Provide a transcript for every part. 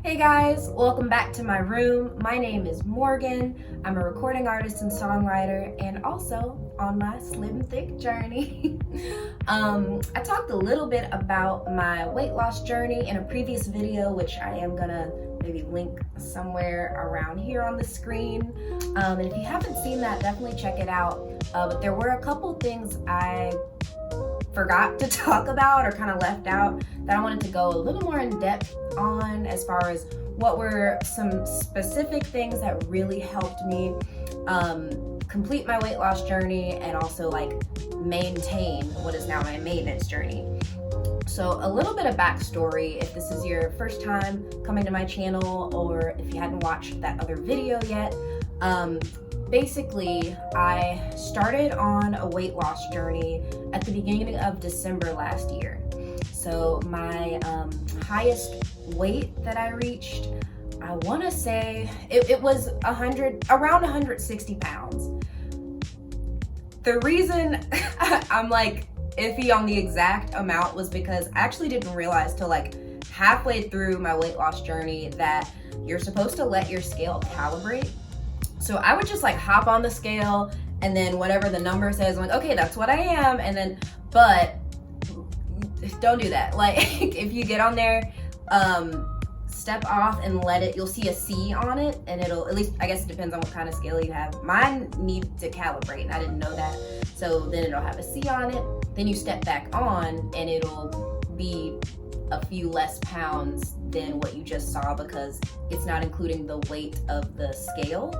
Hey guys, welcome back to my room. My name is Morgan. I'm a recording artist and songwriter and also on my slim thick journey. I talked a little bit about my weight loss journey in a previous video, which I am gonna maybe link somewhere around here on the screen. And if you haven't seen that, definitely check it out. But there were a couple things I forgot to talk about or kind of left out that I wanted to go a little more in depth on, as far as what were some specific things that really helped me complete my weight loss journey and also like maintain what is now my maintenance journey. So a little bit of backstory, if this is your first time coming to my channel or if you hadn't watched that other video yet. Basically, I started on a weight loss journey at the beginning of December last year. So my highest weight that I reached, I want to say it was around 160 pounds. The reason I'm like iffy on the exact amount was because I actually didn't realize till like halfway through my weight loss journey that you're supposed to let your scale calibrate. So I would just like hop on the scale and then whatever the number says, I'm like, okay, that's what I am. And then, but don't do that. Like if you get on there, step off and let it, you'll see a C on it and it'll, at least I guess it depends on what kind of scale you have. Mine need to calibrate and I didn't know that. So then it'll have a C on it. Then you step back on and it'll be a few less pounds than what you just saw because it's not including the weight of the scale.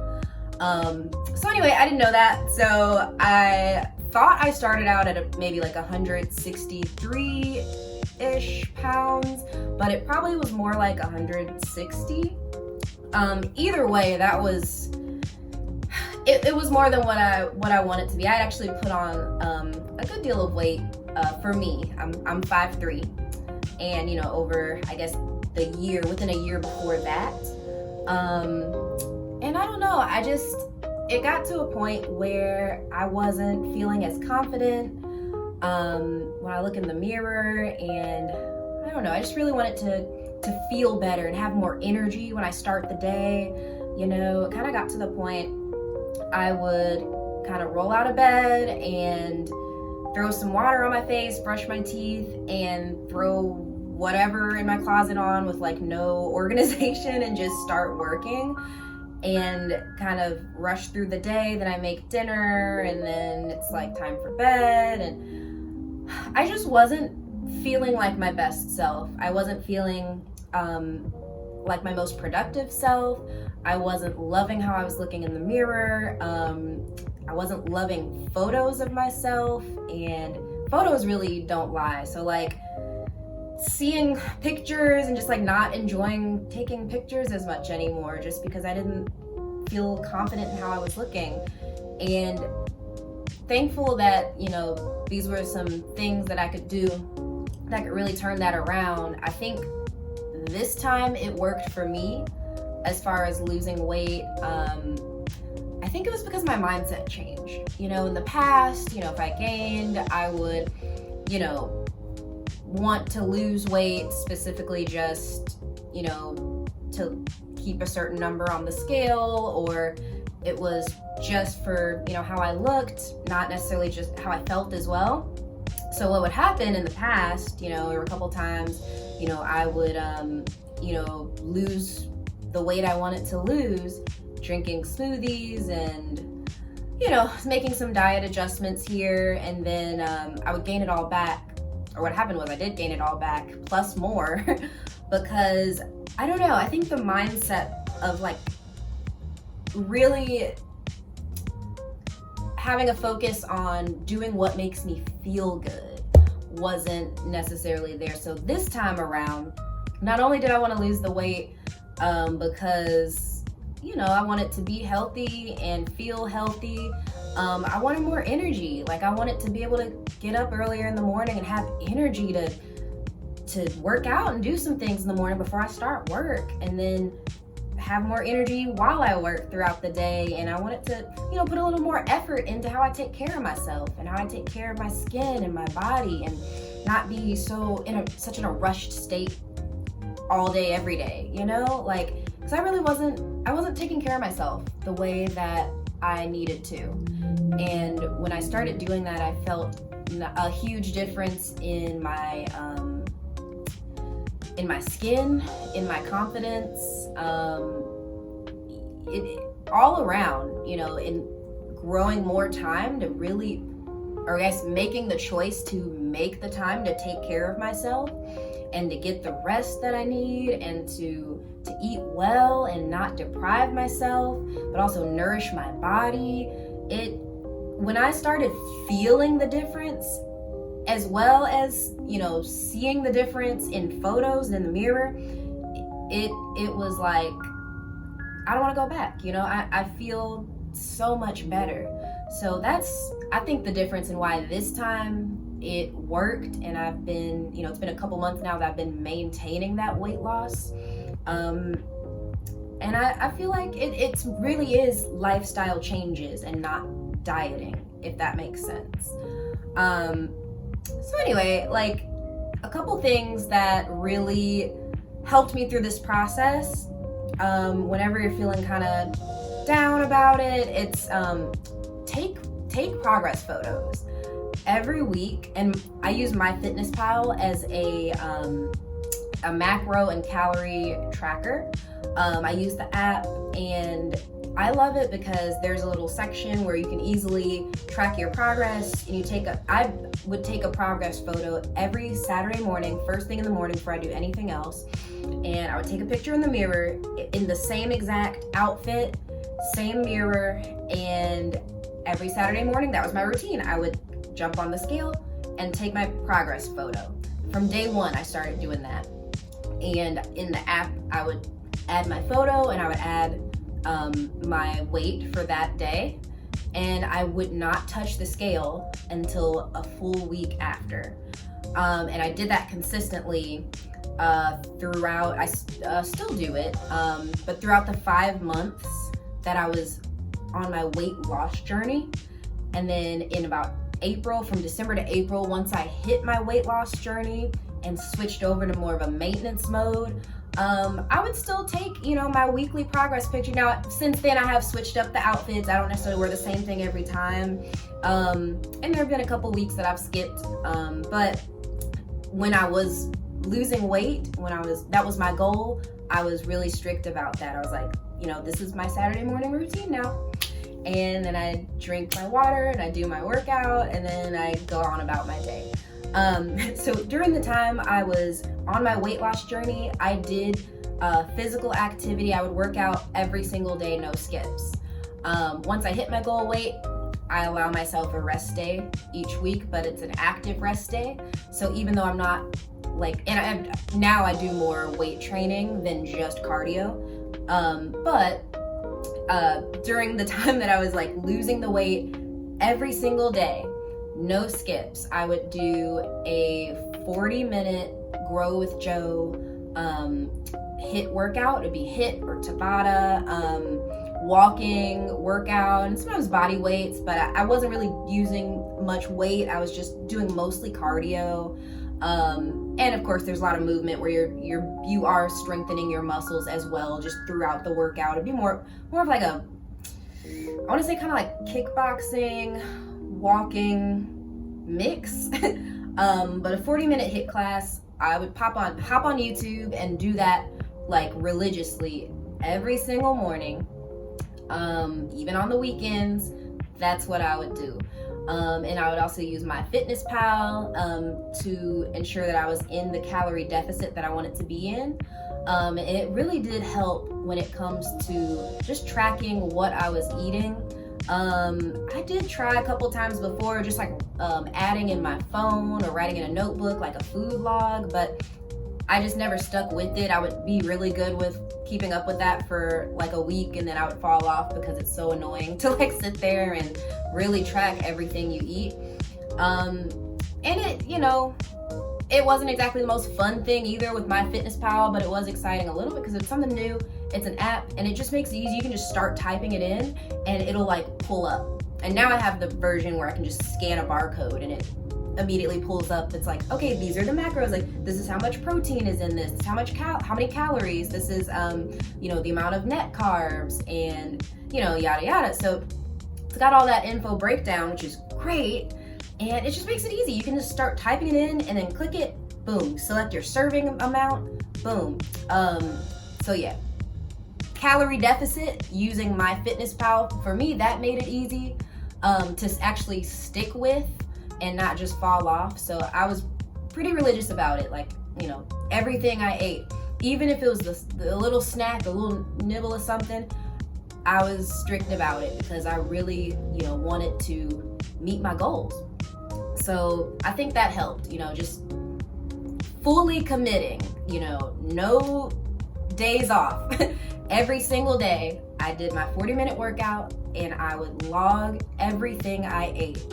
So anyway, I didn't know that. So I thought I started out at maybe like 163-ish pounds, but it probably was more like 160. Either way, that was, it was more than what I wanted to be. I actually put on a good deal of weight for me. I'm 5'3", and you know, over I guess within a year before that. And I don't know, it got to a point where I wasn't feeling as confident when I look in the mirror, and I don't know, I just really wanted to feel better and have more energy when I start the day. You know, it kind of got to the point I would kind of roll out of bed and throw some water on my face, brush my teeth, and throw whatever in my closet on with like no organization and just start working and kind of rush through the day. Then I make dinner and then it's like time for bed, and I just wasn't feeling like my best self. I wasn't feeling like my most productive self. I wasn't loving how I was looking in the mirror. I wasn't loving photos of myself, and photos really don't lie. So like seeing pictures and just like not enjoying taking pictures as much anymore just because I didn't feel confident in how I was looking. And thankful that, you know, these were some things that I could do that could really turn that around. I think this time it worked for me as far as losing weight. I think it was because my mindset changed. You know, in the past, you know, if I gained, I would, you know, want to lose weight specifically just, you know, to keep a certain number on the scale, or it was just for, you know, how I looked, not necessarily just how I felt as well. So what would happen in the past, you know, there were a couple times, you know, I would, you know, lose the weight I wanted to lose, drinking smoothies and, you know, making some diet adjustments here, and then I would gain it all back. Or what happened was I did gain it all back plus more because I don't know, I think the mindset of like really having a focus on doing what makes me feel good wasn't necessarily there. So this time around, not only did I want to lose the weight because, you know, I wanted to be healthy and feel healthy. I wanted more energy. Like I wanted to be able to get up earlier in the morning and have energy to work out and do some things in the morning before I start work, and then have more energy while I work throughout the day. And I wanted to, you know, put a little more effort into how I take care of myself and how I take care of my skin and my body, and not be so in such a rushed state all day, every day, you know? Like, because I wasn't taking care of myself the way that I needed to. And when I started doing that, I felt a huge difference in my skin, in my confidence, all around, you know, in growing more time to really, or I guess making the choice to make the time to take care of myself and to get the rest that I need, and to eat well and not deprive myself, but also nourish my body. When I started feeling the difference, as well as, you know, seeing the difference in photos and in the mirror, it was like, I don't want to go back. You know, I feel so much better. So that's, I think, the difference in why this time it worked. And I've been, you know, it's been a couple months now that I've been maintaining that weight loss. And I feel like it really is lifestyle changes and not dieting, if that makes sense. So anyway, like, a couple things that really helped me through this process, whenever you're feeling kind of down about it, it's take progress photos every week. And I use MyFitnessPal as a macro and calorie tracker. I use the app, and I love it because there's a little section where you can easily track your progress. And I would take a progress photo every Saturday morning, first thing in the morning before I do anything else. And I would take a picture in the mirror in the same exact outfit, same mirror, and every Saturday morning, that was my routine. I would jump on the scale and take my progress photo. From day one, I started doing that. And in the app, I would add my photo, and I would add my weight for that day, and I would not touch the scale until a full week after. And I did that consistently throughout. I still do it, but throughout the 5 months that I was on my weight loss journey. And then in about April, from December to April, once I hit my weight loss journey and switched over to more of a maintenance mode, I would still take, you know, my weekly progress picture. Now, since then, I have switched up the outfits. I don't necessarily wear the same thing every time. And there have been a couple weeks that I've skipped. But when I was losing weight, that was my goal, I was really strict about that. I was like, you know, this is my Saturday morning routine now. And then I drink my water and I do my workout, and then I go on about my day. So during the time I was on my weight loss journey, I did physical activity. I would work out every single day, no skips. Once I hit my goal weight, I allow myself a rest day each week, but it's an active rest day. So even though I'm not like, now I do more weight training than just cardio. But during the time that I was like losing the weight every single day, no skips, I would do a 40-minute Grow with Joe HIIT workout. It'd be HIIT or Tabata, walking workout, and sometimes body weights, but I wasn't really using much weight. I was just doing mostly cardio. And of course, there's a lot of movement where you are strengthening your muscles as well, just throughout the workout. It'd be more of like I want to say kind of like kickboxing, walking mix. But a 40-minute HIIT class, I would hop on YouTube and do that like religiously every single morning, even on the weekends. That's what I would do. And I would also use MyFitnessPal to ensure that I was in the calorie deficit that I wanted to be in. And it really did help when it comes to just tracking what I was eating. I did try a couple times before, just like adding in my phone or writing in a notebook, like a food log, but I just never stuck with it. I would be really good with keeping up with that for like a week, and then I would fall off because it's so annoying to like sit there and really track everything you eat. And it, you know, it wasn't exactly the most fun thing either with MyFitnessPal, but it was exciting a little bit because it's something new. It's an app, and it just makes it easy. You can just start typing it in and it'll like pull up. And now I have the version where I can just scan a barcode and immediately pulls up. It's like, okay, these are the macros. Like, this is how much protein is in this. This is how much how many calories. This is the amount of net carbs, and yada yada. So it's got all that info breakdown, which is great, and it just makes it easy. You can just start typing it in and then click it. Boom. Select your serving amount. Boom. So yeah. Calorie deficit using MyFitnessPal, for me, that made it easy to actually stick with and not just fall off. So I was pretty religious about it. Like, everything I ate, even if it was the little snack, a little nibble of something, I was strict about it because I really, wanted to meet my goals. So I think that helped, just fully committing, no days off. Every single day, I did my 40-minute workout, and I would log everything I ate,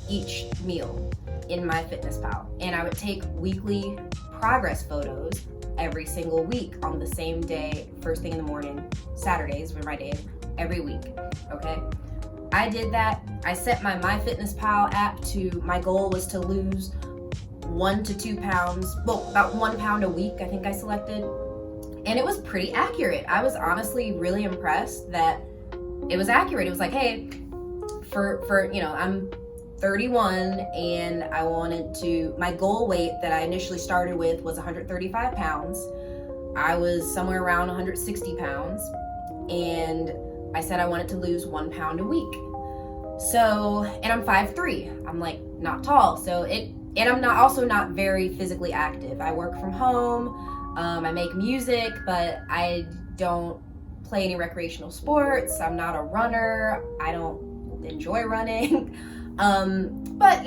each meal, in MyFitnessPal. And I would take weekly progress photos every single week on the same day, first thing in the morning. Saturdays were my day, every week, okay? I did that. I set my MyFitnessPal app to, my goal was to lose 1 to 2 pounds, well, about 1 pound a week, I think I selected. And it was pretty accurate. I was honestly really impressed that it was accurate. It was like, hey, for I'm 31 and I wanted to, my goal weight that I initially started with was 135 pounds. I was somewhere around 160 pounds, and I said I wanted to lose 1 pound a week. So, and I'm 5'3". I'm like not tall. So and I'm not very physically active. I work from home. I make music, but I don't play any recreational sports. I'm not a runner. I don't enjoy running. But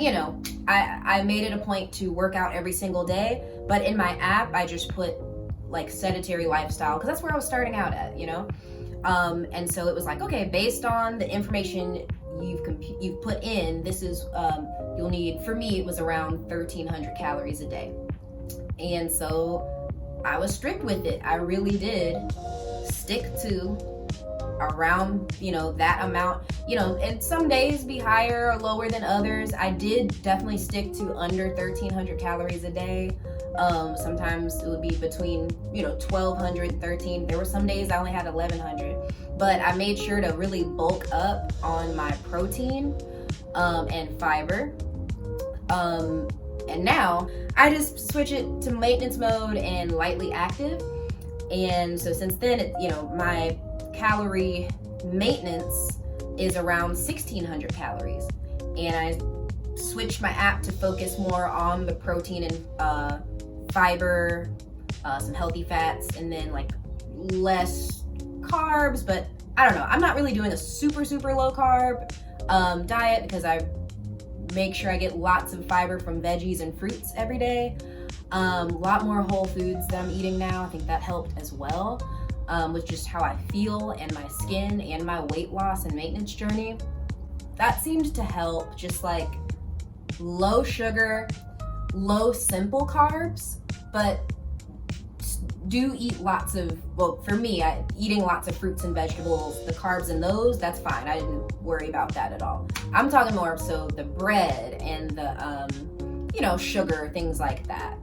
I made it a point to work out every single day. But in my app, I just put like sedentary lifestyle, because that's where I was starting out at, and so it was like, okay, based on the information you've put in, this is you'll need, for me it was around 1,300 calories a day. And so I was strict with it. I really did stick to around that amount, and some days be higher or lower than others. I did definitely stick to under 1,300 calories a day. Sometimes it would be between 1,200 and 13. There were some days I only had 1,100, but I made sure to really bulk up on my protein and fiber. And now I just switch it to maintenance mode and lightly active. And so since then, my calorie maintenance is around 1,600 calories. And I switched my app to focus more on the protein and fiber, some healthy fats, and then like less carbs. But I don't know, I'm not really doing a super low carb diet, because I make sure I get lots of fiber from veggies and fruits every day. A lot more whole foods that I'm eating now. I think that helped as well, with just how I feel and my skin and my weight loss and maintenance journey. That seemed to help. Just like low sugar, low simple carbs, but do eat lots of, well, for me, eating lots of fruits and vegetables, the carbs in those, that's fine. I didn't worry about that at all. I'm talking more so the bread and the, sugar, things like that.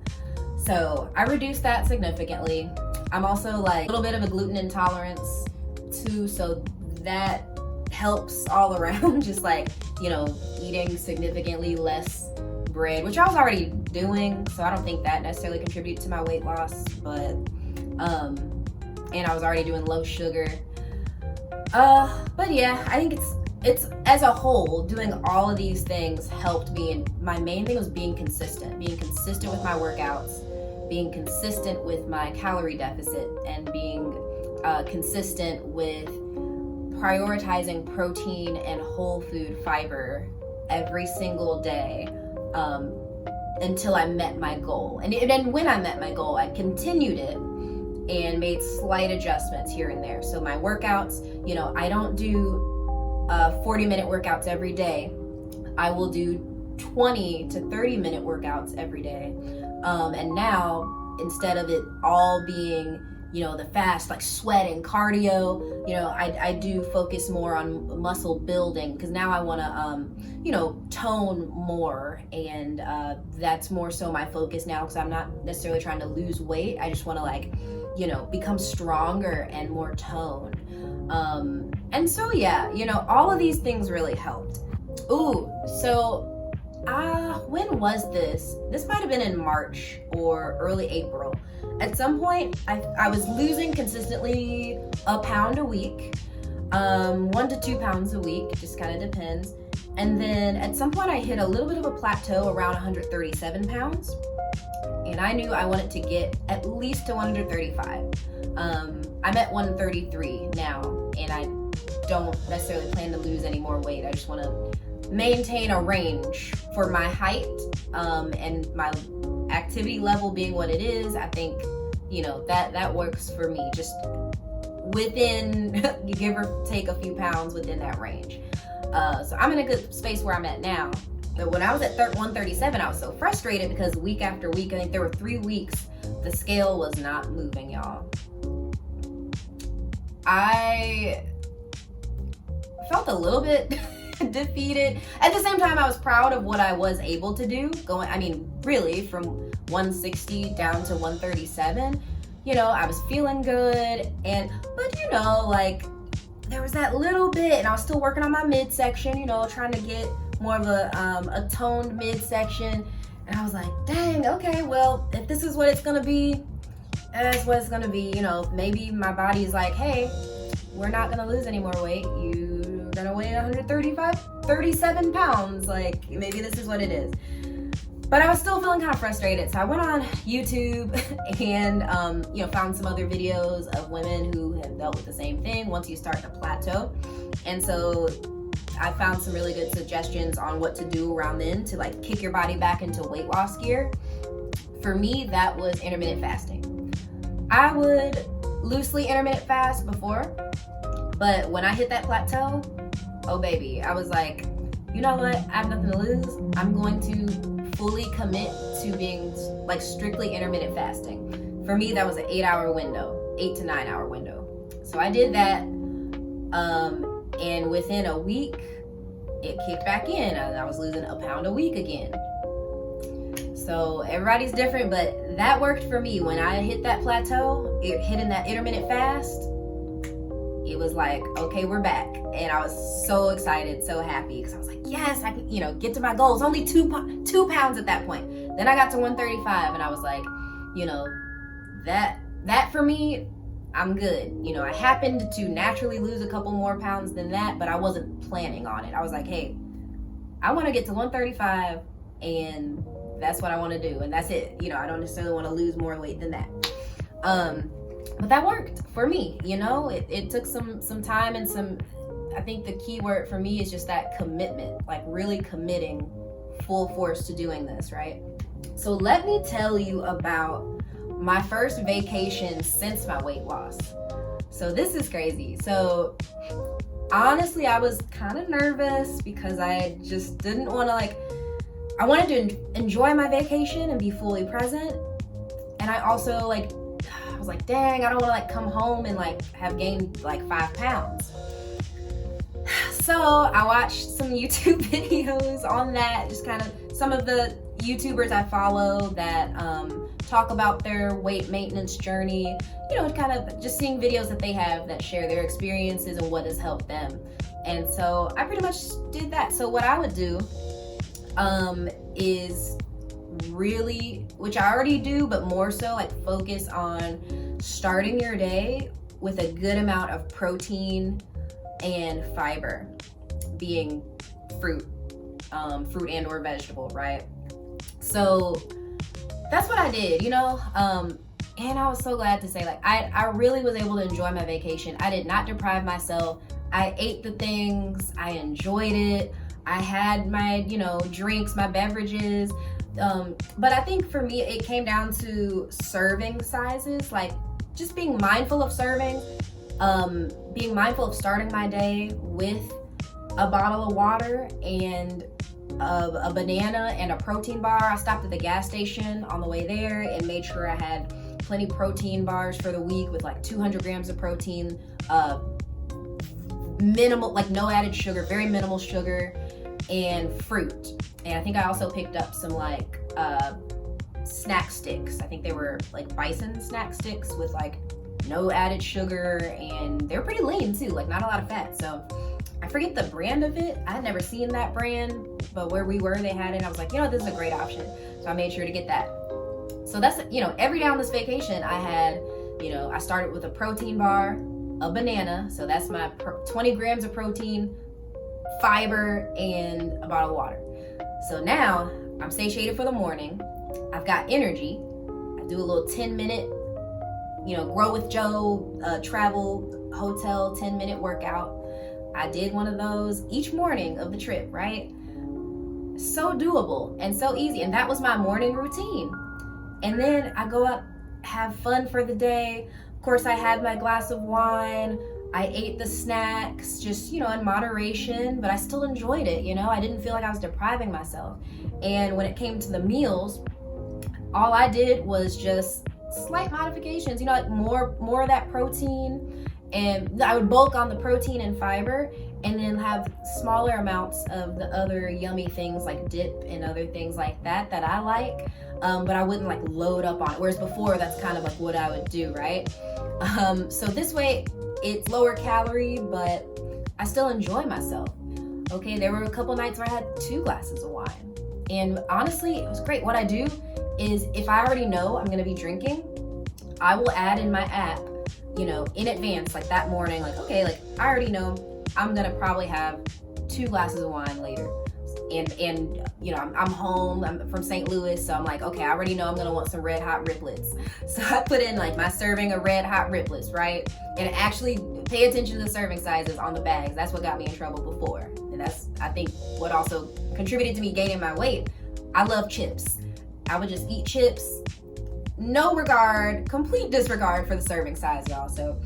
So I reduced that significantly. I'm also like a little bit of a gluten intolerance too, so that helps all around. Just like, eating significantly less bread, which I was already doing, so I don't think that necessarily contributed to my weight loss, but and I was already doing low sugar. But yeah, I think it's as a whole, doing all of these things helped me, and my main thing was being consistent with my workouts, being consistent with my calorie deficit, and being consistent with prioritizing protein and whole food fiber every single day, until I met my goal. And then when I met my goal, I continued it and made slight adjustments here and there. So my workouts, I don't do 40-minute workouts every day. I will do 20 to 30-minute workouts every day. And now, instead of it all being, the fast, like sweat and cardio. I do focus more on muscle building because now I want to, tone more. And that's more so my focus now because I'm not necessarily trying to lose weight. I just want to become stronger and more toned. And so, yeah, all of these things really helped. Ooh, so when was this? This might have been in March or early April. At some point, I was losing consistently a pound a week, 1 to 2 pounds a week, just kind of depends. And then at some point I hit a little bit of a plateau around 137 pounds. And I knew I wanted to get at least to 135. I'm at 133 now, and I don't necessarily plan to lose any more weight. I just want to maintain a range for my height and my activity level being what it is. I think that works for me, just within give or take a few pounds within that range. So I'm in a good space where I'm at now. But when I was at 137, I was so frustrated because week after week, I think there were 3 weeks, the scale was not moving, y'all. I felt a little bit defeated. At the same time, I was proud of what I was able to do. Really from 160 down to 137, I was feeling good. But there was that little bit, and I was still working on my midsection, trying to get more of a toned midsection. And I was like, dang, okay, well, if this is what it's gonna be, that's what it's gonna be. Maybe my body's like, hey, we're not gonna lose any more weight. You're gonna weigh 37 pounds. Like, maybe this is what it is. But I was still feeling kind of frustrated. So I went on YouTube and, found some other videos of women who have dealt with the same thing once you start to plateau. And so I found some really good suggestions on what to do around then to kick your body back into weight loss gear. For me, that was intermittent fasting. I would loosely intermittent fast before, but when I hit that plateau, oh baby, I was like, you know what? I have nothing to lose. I'm going to fully commit to being strictly intermittent fasting. For me, that was an 8-hour window, 8 to 9 hour window. So I did that, and within a week, it kicked back in, and I was losing a pound a week again. So everybody's different, but that worked for me. When I hit that plateau, hitting that intermittent fast, it was like, okay, we're back. And I was so excited, so happy, because I was like, yes, I can, get to my goals. Only 2 pounds at that point. Then I got to 135, and I was like, that for me, I'm good. I happened to naturally lose a couple more pounds than that, but I wasn't planning on it. I was like, hey, I want to get to 135, and that's what I want to do, and that's it. I don't necessarily want to lose more weight than that. But that worked for me. It took some time and I think the key word for me is just that commitment, really committing full force to doing this, right? So let me tell you about my first vacation since my weight loss. So this is crazy. So honestly, I was kind of nervous because I just didn't want to I wanted to enjoy my vacation and be fully present. And I also I was like, dang, I don't want to come home and have gained 5 pounds. So I watched some YouTube videos on that, just kind of some of the YouTubers I follow that talk about their weight maintenance journey, kind of just seeing videos that they have that share their experiences and what has helped them. And so I pretty much did that. So what I would do is really, which I already do, but more so focus on starting your day with a good amount of protein and fiber, being fruit and or vegetable, right? So that's what I did, and I was so glad to say I really was able to enjoy my vacation. I did not deprive myself. I ate the things, I enjoyed it. I had my, drinks, my beverages. But I think for me, it came down to serving sizes, just being mindful of serving, being mindful of starting my day with a bottle of water and a banana and a protein bar. I stopped at the gas station on the way there and made sure I had plenty protein bars for the week with like 200 grams of protein, minimal, like no added sugar, very minimal sugar, and fruit. And I think I also picked up some like snack sticks. I think they were like bison snack sticks with like no added sugar, and they're pretty lean too, like not a lot of fat. So I forget the brand of it. I had never seen that brand, but where we were, they had it. I was like, this is a great option. So I made sure to get that. So that's, every day on this vacation, I had, I started with a protein bar, a banana. So that's my 20 grams of protein, fiber, and a bottle of water. So now I'm satiated for the morning. I've got energy. I do a little 10-minute, Grow with Joe, travel, hotel, 10-minute workout. I did one of those each morning of the trip, right? So doable and so easy. And that was my morning routine. And then I go up, have fun for the day. Of course, I had my glass of wine. I ate the snacks, just, in moderation, but I still enjoyed it, I didn't feel like I was depriving myself. And when it came to the meals, all I did was just slight modifications, like more of that protein, and I would bulk on the protein and fiber, and then have smaller amounts of the other yummy things like dip and other things like that I like, but I wouldn't like load up on it, whereas before that's kind of like what I would do, right? So this way it's lower calorie, but I still enjoy myself. Okay, there were a couple nights where I had 2 glasses of wine, and honestly it was great. What I do is, if I already know I'm gonna be drinking, I will add in my app, in advance, like that morning, like, okay, like I already know I'm gonna probably have 2 glasses of wine later. And I'm home, I'm from St. Louis, so I'm like, okay, I already know I'm gonna want some Red Hot Riplets. So I put in like my serving of Red Hot Riplets, right? And actually pay attention to the serving sizes on the bags. That's what got me in trouble before. And that's, I think, what also contributed to me gaining my weight. I love chips. I would just eat chips, no regard, complete disregard for the serving size, y'all. So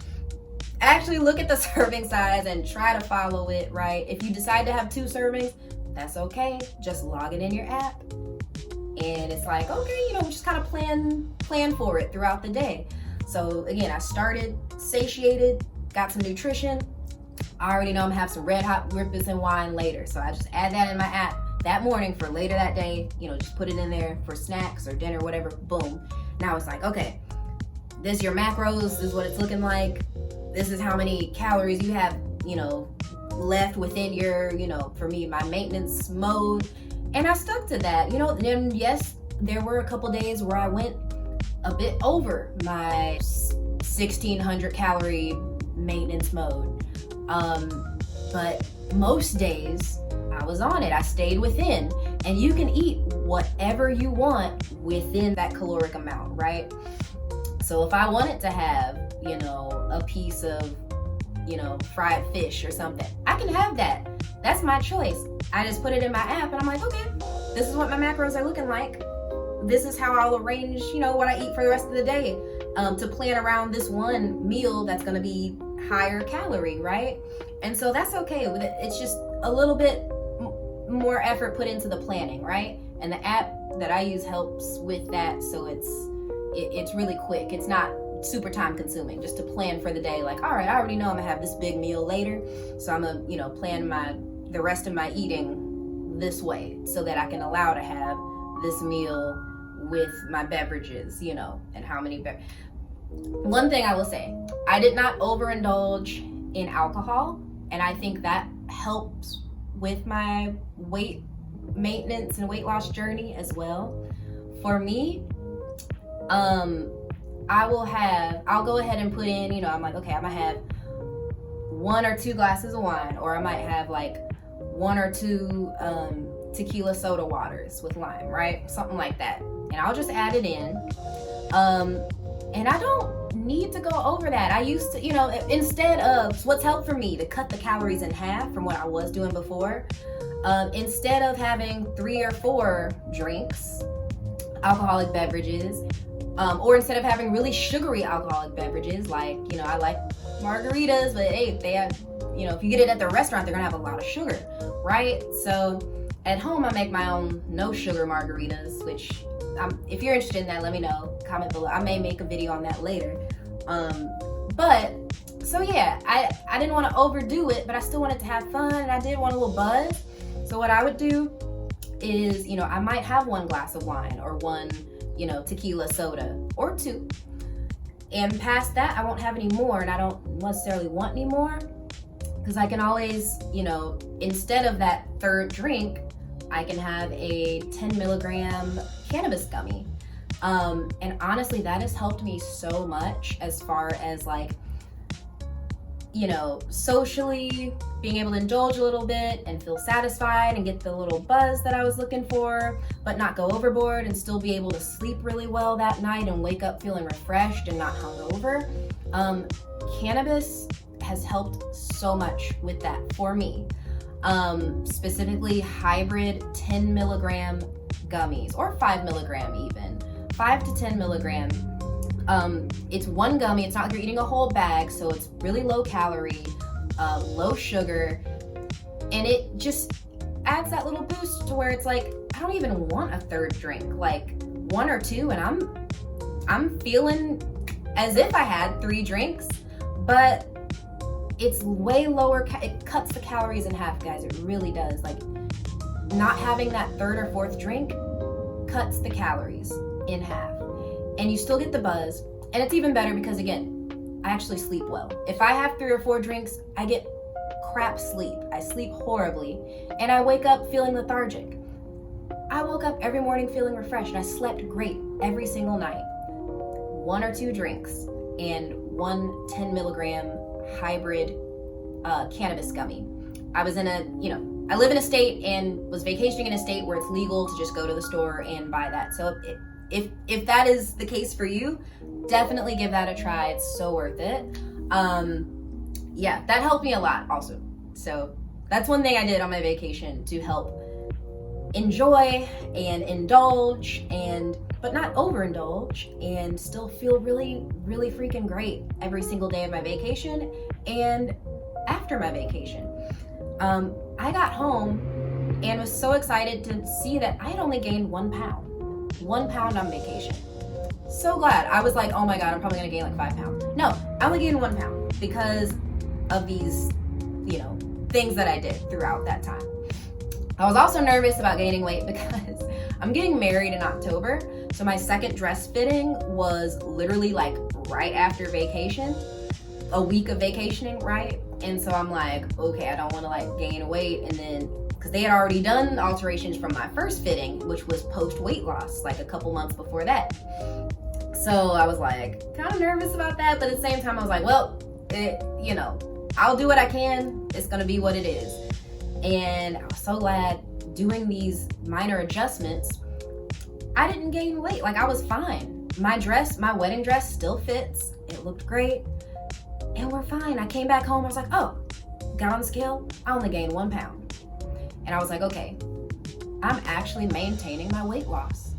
actually look at the serving size and try to follow it, right? If you decide to have 2 servings, that's okay. Just log it in your app. And it's like, okay, just kind of plan for it throughout the day. So again, I started satiated, got some nutrition. I already know I'm gonna have some Red Hot Riplets and wine later. So I just add that in my app that morning for later that day, just put it in there for snacks or dinner, whatever, boom. Now it's like, okay, this is your macros, this is what it's looking like. This is how many calories you have, left within your, for me, my maintenance mode. And I stuck to that, and yes, there were a couple days where I went a bit over my 1,600 calorie maintenance mode. But most days I was on it. I stayed within, and you can eat whatever you want within that caloric amount, right? So if I wanted to have, a piece of, fried fish or something, I can have that. That's my choice. I just put it in my app and I'm like, okay, this is what my macros are looking like. This is how I'll arrange, what I eat for the rest of the day, to plan around this one meal that's going to be higher calorie, right? And so that's okay with it. It's just a little bit more effort put into the planning, right? And the app that I use helps with that. So it's really quick. It's not super time consuming just to plan for the day. Like, all right, I already know I'm gonna have this big meal later, so I'm gonna, plan the rest of my eating this way so that I can allow to have this meal with my beverages, and how many One thing I will say, I did not overindulge in alcohol, and I think that helps with my weight maintenance and weight loss journey as well. For me, I'll go ahead and put in, I'm like, okay, I'm gonna have 1 or 2 glasses of wine, or I might have like 1 or 2 tequila soda waters with lime, right? Something like that. And I'll just add it in. And I don't need to go over that. I used to, instead of, what's helped for me to cut the calories in half from what I was doing before, instead of having 3 or 4 drinks, alcoholic beverages, or instead of having really sugary alcoholic beverages, like, I like margaritas, but hey, they have, if you get it at the restaurant, they're gonna have a lot of sugar, right? So at home, I make my own no sugar margaritas, which if you're interested in that, let me know. comment below. I may make a video on that later. But so yeah, I didn't want to overdo it, but I still wanted to have fun, and I did want a little buzz. So what I would do is, you know, I might have one glass of wine or one, you know, tequila soda or two. And past that, I won't have any more, and I don't necessarily want any more, because I can always, you know, instead of that third drink, I can have a 10 milligram cannabis gummy. And honestly, that has helped me so much as far as like, you know, socially being able to indulge a little bit and feel satisfied and get the little buzz that I was looking for, but not go overboard and still be able to sleep really well that night and wake up feeling refreshed and not hungover. Cannabis has helped so much with that for me. Specifically hybrid 10 milligram gummies, or 5 milligram even, 5 to 10 milligram. It's one gummy. It's not like you're eating a whole bag, so it's really low calorie, low sugar, and it just adds that little boost to where it's like, I don't even want a third drink, like one or two, and I'm feeling as if I had 3 drinks, but it's way lower. It cuts the calories in half, guys. It really does. Like, not having that third or fourth drink cuts the calories in half, and you still get the buzz. And it's even better because, again, I actually sleep well. If I have 3 or 4 drinks, I get crap sleep. I sleep horribly, and I wake up feeling lethargic. I woke up every morning feeling refreshed, and I slept great every single night. 1 or 2 drinks and 1 10 milligram hybrid cannabis gummy. I was in I live in a state and was vacationing in a state where it's legal to just go to the store and buy that. So if that is the case for you, definitely give that a try. It's so worth it. Yeah, that helped me a lot also. So that's one thing I did on my vacation to help enjoy and indulge, but not overindulge, and still feel really, really freaking great every single day of my vacation and after my vacation. I got home and was so excited to see that I had only gained 1 pound. 1 pound on vacation. So glad. I was like, oh my God, I'm probably gonna gain like 5 pounds. No, I only gained 1 pound because of these, you know, things that I did throughout that time. I was also nervous about gaining weight because I'm getting married in October. So my second dress fitting was literally like right after vacation, a week of vacationing, right? And so I'm like, okay, I don't want to like gain weight. And then, because they had already done alterations from my first fitting, which was post weight loss, like a couple months before that. So I was like, kind of nervous about that. But at the same time, I was like, well, you know, I'll do what I can. It's going to be what it is. And I was so glad doing these minor adjustments, I didn't gain weight. Like, I was fine. My wedding dress still fits. It looked great. And we're fine. I came back home. I was like, oh, got on the scale. I only gained 1 pound. And I was like, okay, I'm actually maintaining my weight loss.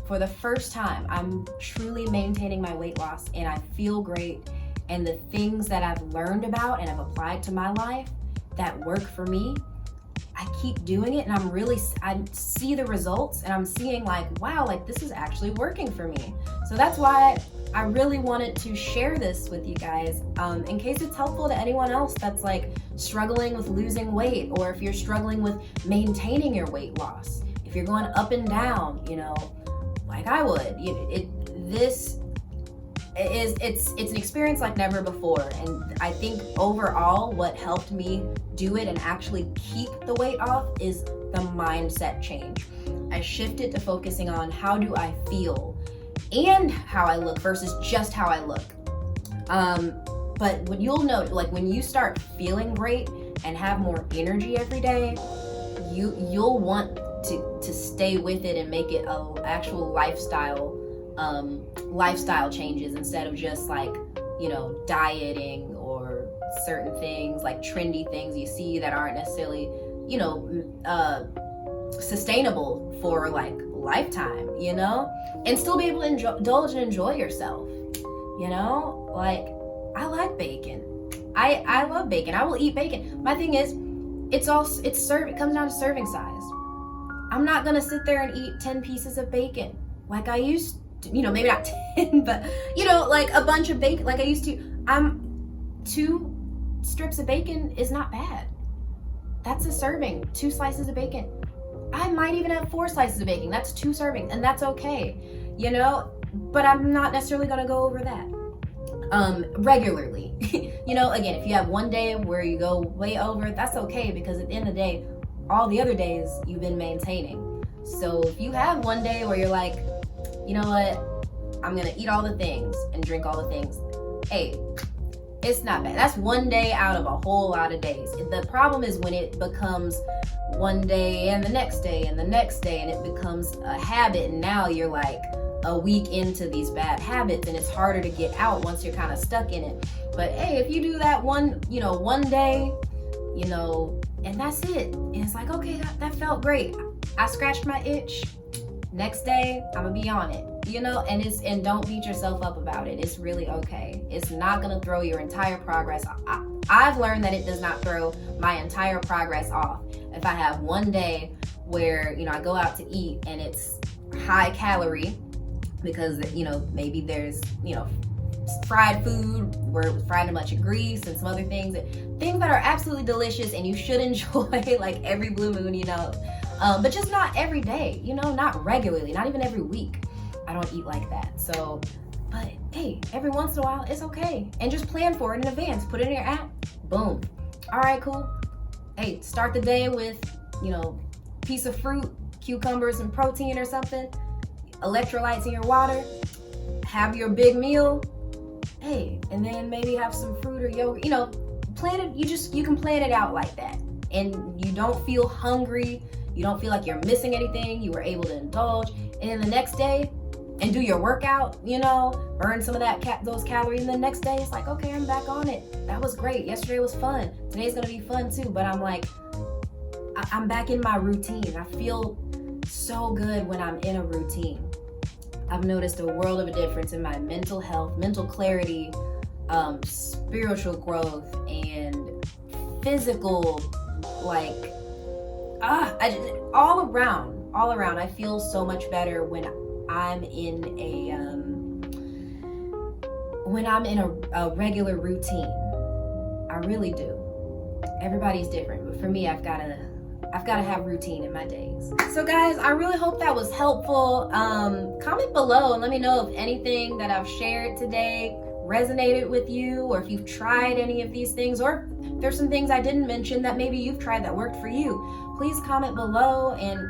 For the first time, I'm truly maintaining my weight loss, and I feel great. And the things that I've learned about and I've applied to my life that work for me, I keep doing it, and I see the results, and I'm seeing like, wow, like this is actually working for me. So that's why I really wanted to share this with you guys, in case it's helpful to anyone else that's like struggling with losing weight, or if you're struggling with maintaining your weight loss, if you're going up and down, you know, like I would. It's an experience like never before, and I think overall what helped me do it and actually keep the weight off is the mindset change. I shifted to focusing on how do I feel and how I look versus just how I look. But what you'll note, like when you start feeling great and have more energy every day, you'll want to stay with it and make it a actual lifestyle changes instead of just like, you know, dieting or certain things like trendy things you see that aren't necessarily, you know, sustainable for like lifetime, you know, and still be able to indulge and enjoy yourself, you know. Like, I like bacon. I love bacon. I will eat bacon. My thing is, it comes down to serving size. I'm not gonna sit there and eat 10 pieces of bacon like I used maybe not 10, but like a bunch of bacon, like I used to. 2 strips of bacon is not bad. That's a serving, 2 slices of bacon. I might even have 4 slices of bacon. That's 2 servings, and that's okay, but I'm not necessarily gonna go over that regularly. Again, if you have one day where you go way over, that's okay, because at the end of the day, all the other days you've been maintaining. So if you have one day where you're like, you know what, I'm gonna eat all the things and drink all the things, hey, it's not bad. That's one day out of a whole lot of days. The problem is when it becomes one day and the next day and the next day, and it becomes a habit, and now you're like a week into these bad habits, and it's harder to get out once you're kind of stuck in it. But hey, if you do that one day, and that's it, and it's like, okay, that felt great. I scratched my itch. Next day, I'm gonna be on it. And don't beat yourself up about it. It's really okay. It's not gonna throw your entire progress. I've learned that it does not throw my entire progress off. If I have one day where, I go out to eat and it's high calorie because, maybe there's, fried food where it was fried in a bunch of grease and some other things that are absolutely delicious and you should enjoy like every blue moon, but just not every day, not regularly, not even every week. I don't eat like that. So, but hey, every once in a while, it's okay. And just plan for it in advance. Put it in your app. Boom. All right, cool. Hey, start the day with, piece of fruit, cucumbers and protein or something, electrolytes in your water, have your big meal. Hey, and then maybe have some fruit or yogurt, plan it. You can plan it out like that. And you don't feel hungry. You don't feel like you're missing anything. You were able to indulge. And then the next day, and do your workout, burn some of those calories, and the next day it's like, okay, I'm back on it. That was great. Yesterday was fun. Today's gonna be fun too, but I'm like, I'm back in my routine. I feel so good when I'm in a routine. I've noticed a world of a difference in my mental health, mental clarity, spiritual growth, and physical, all around, I feel so much better when I'm in a regular routine. I really do. Everybody's different, but for me, I've got to have routine in my days. So guys, I really hope that was helpful. Comment below and let me know if anything that I've shared today resonated with you, or if you've tried any of these things, or if there's some things I didn't mention that maybe you've tried that worked for you. Please comment below. And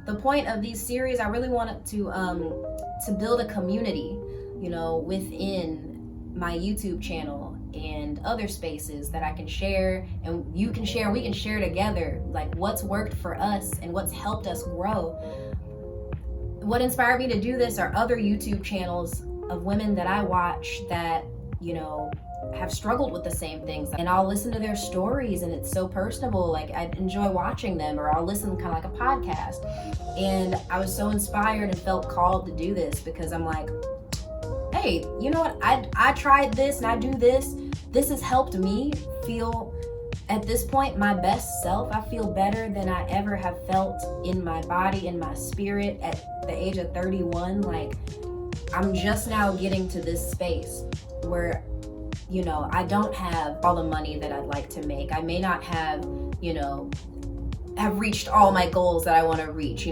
the point of these series, I really wanted to build a community, within my YouTube channel and other spaces that I can share, and you can share, we can share together, like what's worked for us and what's helped us grow. What inspired me to do this are other YouTube channels of women that I watch that, have struggled with the same things, and I'll listen to their stories, and it's so personable. Like, I enjoy watching them, or I'll listen kind of like a podcast. And I was so inspired and felt called to do this because I'm like, hey, you know what? I tried this and I do this. This has helped me feel, at this point, my best self. I feel better than I ever have felt in my body, in my spirit at the age of 31. Like, I'm just now getting to this space where, I don't have all the money that I'd like to make. I may not have, have reached all my goals that I want to reach.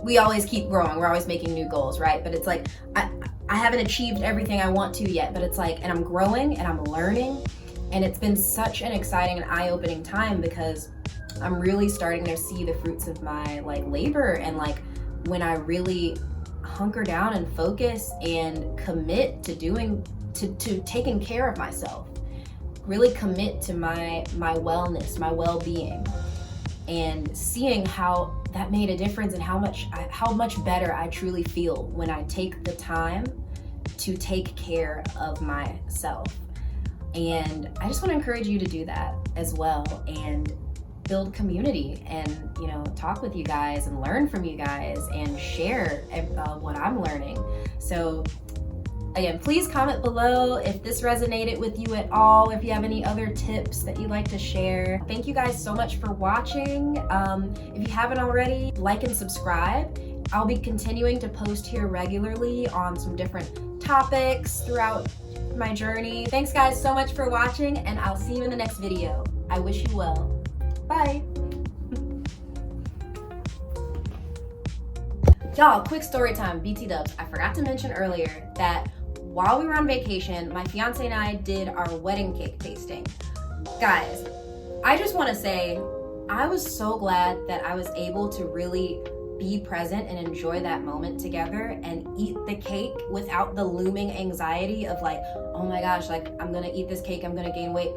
We always keep growing. We're always making new goals, right? But it's like, I haven't achieved everything I want to yet, but it's like, and I'm growing and I'm learning. And it's been such an exciting and eye-opening time because I'm really starting to see the fruits of my labor, and when I really hunker down and focus and commit to to taking care of myself, really commit to my wellness, my well-being, and seeing how that made a difference and how much better I truly feel when I take the time to take care of myself. And I just want to encourage you to do that as well, and build community, and talk with you guys and learn from you guys and share what I'm learning. So again, please comment below if this resonated with you at all, if you have any other tips that you'd like to share. Thank you guys so much for watching. If you haven't already, like and subscribe. I'll be continuing to post here regularly on some different topics throughout my journey. Thanks guys so much for watching, and I'll see you in the next video. I wish you well. Bye. Y'all, quick story time, BT dubs. I forgot to mention earlier that while we were on vacation, my fiance and I did our wedding cake tasting. Guys, I just want to say, I was so glad that I was able to really be present and enjoy that moment together and eat the cake without the looming anxiety of like, oh my gosh, like I'm gonna eat this cake, I'm gonna gain weight.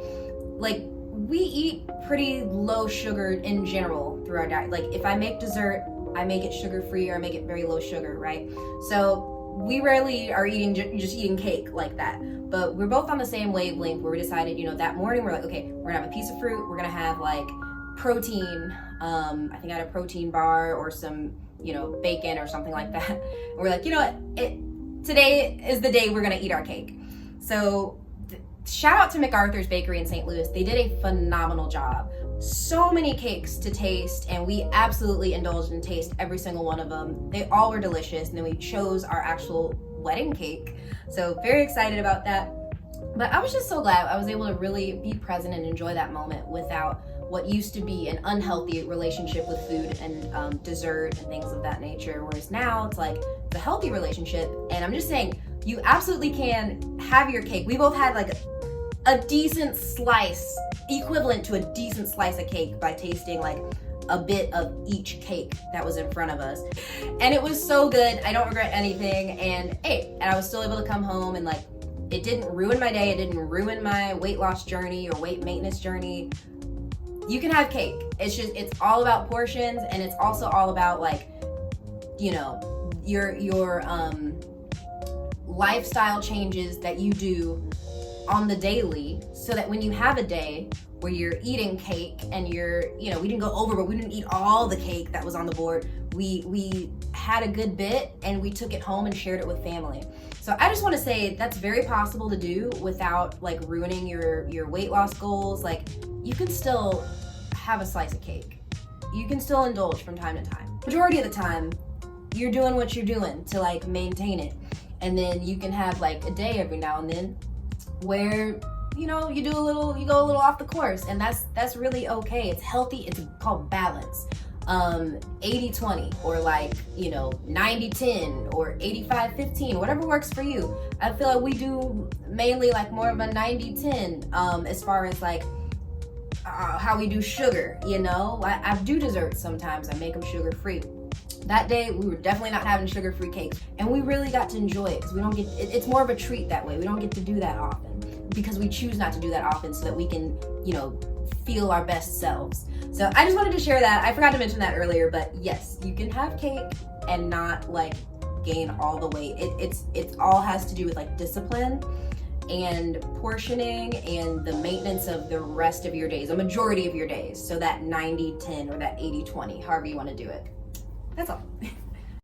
Like, we eat pretty low sugar in general through our diet. Like, if I make dessert, I make it sugar free or I make it very low sugar, right? So we rarely are eating just eating cake like that. But we're both on the same wavelength where we decided, you know, that morning we're like, okay, we're gonna have a piece of fruit, we're gonna have like protein. I think I had a protein bar or some, you know, bacon or something like that. And we're like, you know what, today is the day we're gonna eat our cake. So shout out to MacArthur's Bakery in St. Louis. They did a phenomenal job. So many cakes to taste, and we absolutely indulged and taste every single one of them. They all were delicious, and then we chose our actual wedding cake. So very excited about that. But I was just so glad I was able to really be present and enjoy that moment without what used to be an unhealthy relationship with food and dessert and things of that nature. Whereas now it's like the healthy relationship. And I'm just saying, you absolutely can have your cake. We both had like a decent slice, equivalent to a decent slice of cake by tasting like a bit of each cake that was in front of us. And it was so good. I don't regret anything. And hey, and I was still able to come home and like, it didn't ruin my day. It didn't ruin my weight loss journey or weight maintenance journey. You can have cake. It's just, it's all about portions, and it's also all about like, you know, your lifestyle changes that you do on the daily, so that when you have a day where you're eating cake and you're, you know, we didn't go over, but we didn't eat all the cake that was on the board. We had a good bit and we took it home and shared it with family. So I just want to say that's very possible to do without like ruining your weight loss goals. Like, you can still have a slice of cake. You can still indulge from time to time. Majority of the time, you're doing what you're doing to like maintain it. And then you can have like a day every now and then where, you know, you go a little off the course, and that's really okay. It's healthy. It's called balance. 80-20, or like, you know, 90-10 or 85-15, whatever works for you. I feel like we do mainly like more of a 90-10 as far as like how we do sugar, you know. I do desserts sometimes. I make them sugar free. That day we were definitely not having sugar-free cakes, and we really got to enjoy it because we don't get it's more of a treat that way. We don't get to do that often because we choose not to do that often so that we can, you know, feel our best selves. So I just wanted to share that. I forgot to mention that earlier, but yes, you can have cake and not like gain all the weight. It's all has to do with like discipline and portioning and the maintenance of the rest of your days, a majority of your days. So that 90-10 or that 80-20, however you want to do it. That's all.